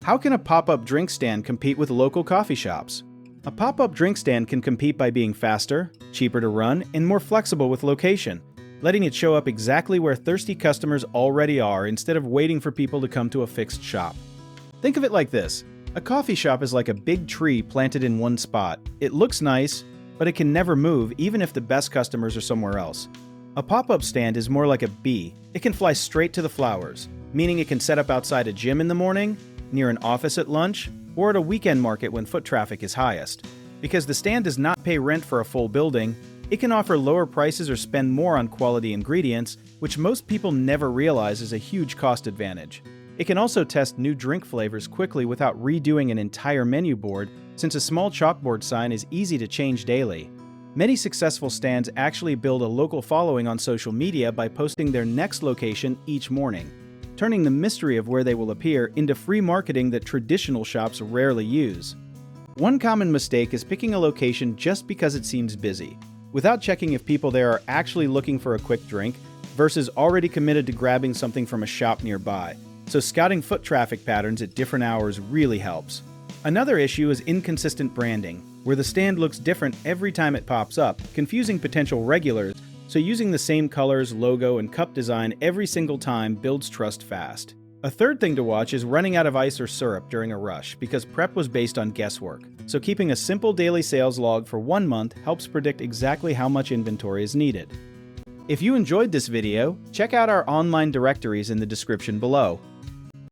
How can a pop-up drink stand compete with local coffee shops? A pop-up drink stand can compete by being faster, cheaper to run, and more flexible with location, letting it show up exactly where thirsty customers already are instead of waiting for people to come to a fixed shop. Think of it like this. A coffee shop is like a big tree planted in one spot. It looks nice, but it can never move even if the best customers are somewhere else. A pop-up stand is more like a bee. It can fly straight to the flowers, meaning it can set up outside a gym in the morning, near an office at lunch, or at a weekend market when foot traffic is highest. Because the stand does not pay rent for a full building, it can offer lower prices or spend more on quality ingredients, which most people never realize is a huge cost advantage. It can also test new drink flavors quickly without redoing an entire menu board, since a small chalkboard sign is easy to change daily. Many successful stands actually build a local following on social media by posting their next location each morning, turning the mystery of where they will appear into free marketing that traditional shops rarely use. One common mistake is picking a location just because it seems busy, without checking if people there are actually looking for a quick drink versus already committed to grabbing something from a shop nearby. So scouting foot traffic patterns at different hours really helps. Another issue is inconsistent branding, where the stand looks different every time it pops up, confusing potential regulars, so using the same colors, logo, and cup design every single time builds trust fast. A third thing to watch is running out of ice or syrup during a rush, because prep was based on guesswork. So keeping a simple daily sales log for 1 month helps predict exactly how much inventory is needed. If you enjoyed this video, check out our online directories in the description below.